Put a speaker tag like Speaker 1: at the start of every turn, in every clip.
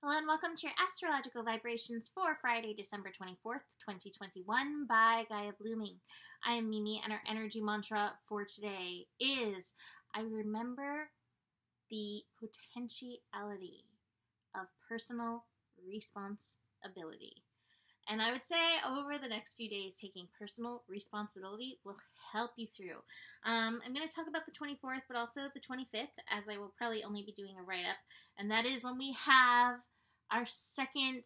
Speaker 1: Hello and welcome to your astrological vibrations for Friday, December 24th, 2021 by Gaia Blooming. I am Mimi and our energy mantra for today is, I remember the potentiality of personal responsibility. And I would say over the next few days, taking personal responsibility will help you through. I'm going to talk about the 24th, but also the 25th, as I will probably only be doing a write-up. And that is when we have our second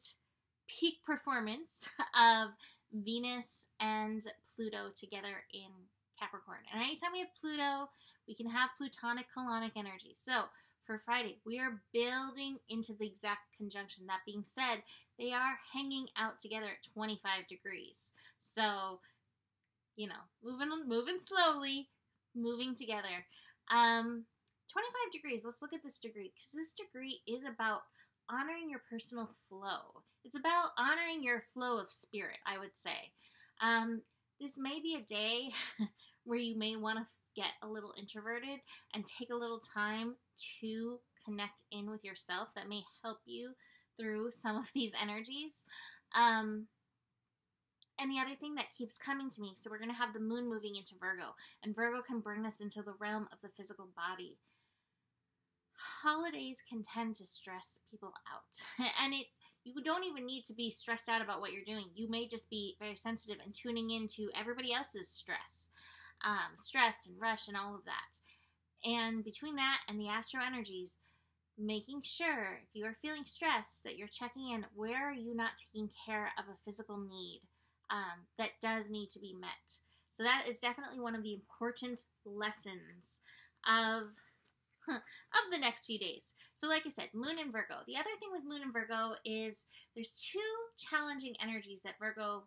Speaker 1: peak performance of Venus and Pluto together in Capricorn. And anytime we have Pluto, we can have Plutonic colonic energy. So for Friday, we are building into the exact conjunction. That being said, they are hanging out together at 25 degrees. So, moving slowly, moving together. 25 degrees, let's look at this degree, because this degree is about honoring your personal flow. It's about honoring your flow of spirit, I would say. This may be a day where you may want to get a little introverted and take a little time to connect in with yourself. That may help you through some of these energies. And the other thing that keeps coming to me, so we're going to have the moon moving into Virgo, and Virgo can bring us into the realm of the physical body. Holidays can tend to stress people out, and you don't even need to be stressed out about what you're doing. You may just be very sensitive and tuning into everybody else's stress and rush and all of that. And between that and the astro energies, making sure if you are feeling stressed that you're checking in, where are you not taking care of a physical need that does need to be met. So that is definitely one of the important lessons of the next few days. So like I said, Moon and Virgo. The other thing with Moon and Virgo is there's two challenging energies that Virgo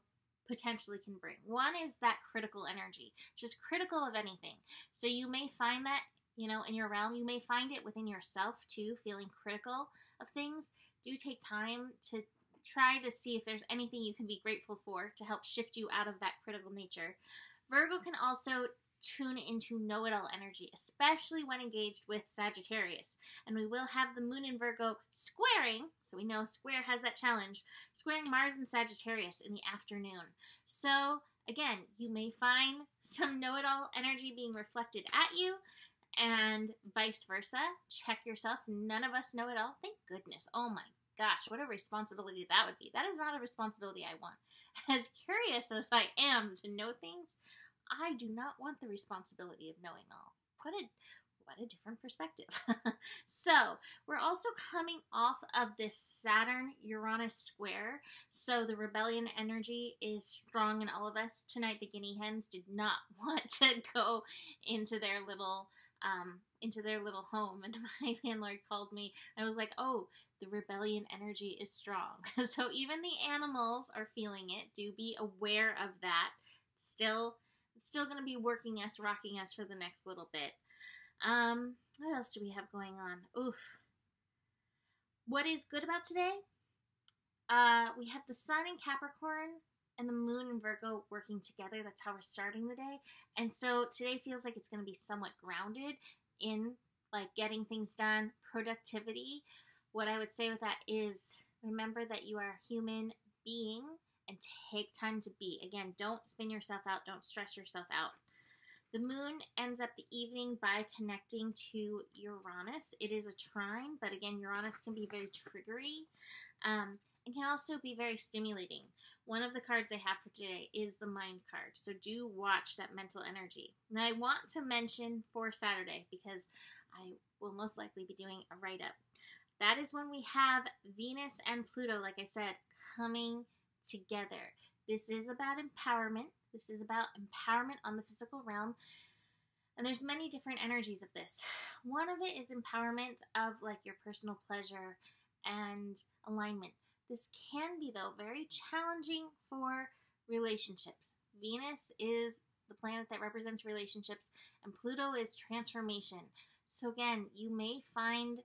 Speaker 1: potentially can bring. One is that critical energy, just critical of anything. So you may find that, in your realm, you may find it within yourself too, feeling critical of things. Do take time to try to see if there's anything you can be grateful for to help shift you out of that critical nature. Virgo can also tune into know-it-all energy, especially when engaged with Sagittarius. And we will have the moon in Virgo squaring, so we know square has that challenge, squaring Mars and Sagittarius in the afternoon. So again, you may find some know-it-all energy being reflected at you, and vice versa. Check yourself. None of us know it all. Thank goodness. Oh my gosh, what a responsibility that would be. That is not a responsibility I want. As curious as I am to know things, I do not want the responsibility of knowing all. What a different perspective. So, we're also coming off of this Saturn-Uranus square. So, the rebellion energy is strong in all of us. Tonight, the guinea hens did not want to go into their little home. And my landlord called me. I was like, oh, the rebellion energy is strong. So, even the animals are feeling it. Do be aware of that. It's still going to be rocking us for the next little bit. What else do we have going on? Oof. What is good about today? We have the sun in Capricorn and the moon in Virgo working together. That's how we're starting the day. And so today feels like it's going to be somewhat grounded in like getting things done, productivity. What I would say with that is remember that you are a human being and take time to be. Again, don't spin yourself out. Don't stress yourself out. The moon ends up the evening by connecting to Uranus. It is a trine, but again, Uranus can be very triggery and can also be very stimulating. One of the cards I have for today is the mind card, so do watch that mental energy. Now, I want to mention for Saturday, because I will most likely be doing a write-up. That is when we have Venus and Pluto, like I said, coming together. This is about empowerment. This is about empowerment on the physical realm. And there's many different energies of this. One of it is empowerment of like your personal pleasure and alignment. This can be, though, very challenging for relationships. Venus is the planet that represents relationships, and Pluto is transformation. So again, you may find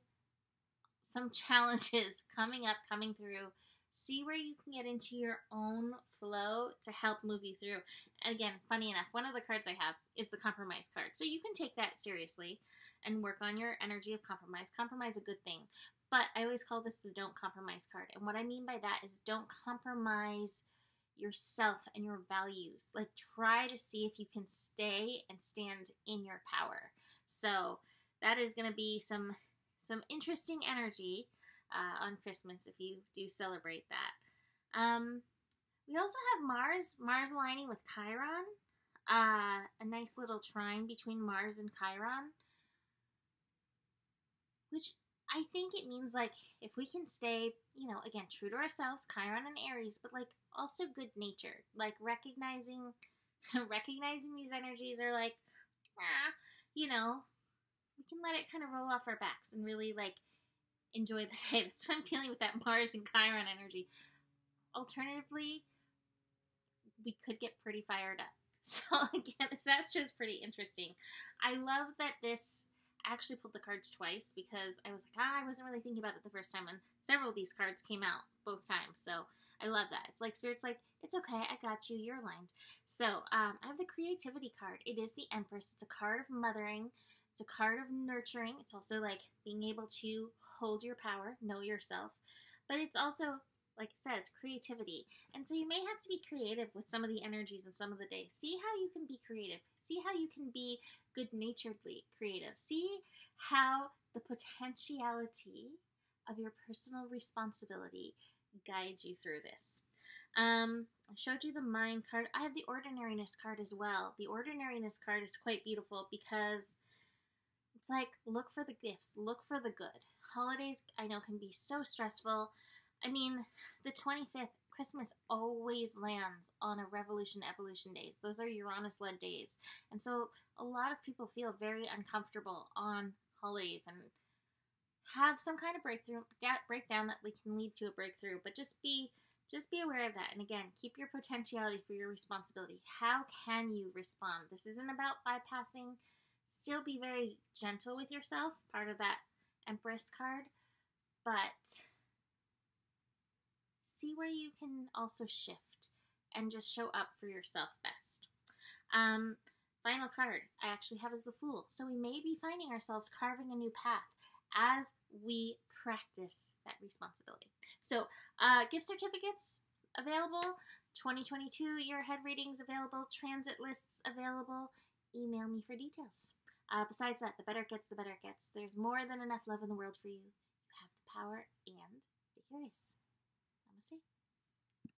Speaker 1: some challenges coming through. See where you can get into your own flow to help move you through. And again, funny enough, one of the cards I have is the compromise card. So you can take that seriously and work on your energy of compromise. Compromise is a good thing. But I always call this the don't compromise card. And what I mean by that is don't compromise yourself and your values. Like, try to see if you can stay and stand in your power. So that is going to be some interesting energy on Christmas if you do celebrate that. We also have Mars aligning with Chiron. A nice little trine between Mars and Chiron, which I think it means, like, if we can stay, again, true to ourselves, Chiron and Aries, but, like, also good natured, like, recognizing these energies are like, we can let it kind of roll off our backs and really, like, enjoy the day. That's what I'm feeling with that Mars and Chiron energy. Alternatively, we could get pretty fired up. So again, this astro is pretty interesting. I love that this actually pulled the cards twice, because I was like, I wasn't really thinking about it the first time, and several of these cards came out both times. So I love that. It's like Spirit's like, it's okay, I got you, you're aligned. So I have the creativity card. It is the Empress. It's a card of mothering. It's a card of nurturing. It's also like being able to hold your power, know yourself. But it's also, like it says, creativity. And so you may have to be creative with some of the energies in some of the days. See how you can be creative. See how you can be good-naturedly creative. See how the potentiality of your personal responsibility guides you through this. I showed you the Mind card. I have the Ordinariness card as well. The Ordinariness card is quite beautiful because it's like, look for the gifts. Look for the good. Holidays, I know, can be so stressful. I mean, the 25th, Christmas always lands on a evolution days. Those are Uranus-led days. And so a lot of people feel very uncomfortable on holidays and have some kind of breakdown that can lead to a breakthrough. But just be aware of that. And again, keep your potentiality for your responsibility. How can you respond? This isn't about bypassing. Still be very gentle with yourself, part of that Empress card. But see where you can also shift and just show up for yourself best. Final card I actually have is the Fool. So we may be finding ourselves carving a new path as we practice that responsibility. So gift certificates available, 2022 year ahead readings available, transit lists available. Email me for details. Besides that, the better it gets, the better it gets. There's more than enough love in the world for you. You have the power, and stay curious.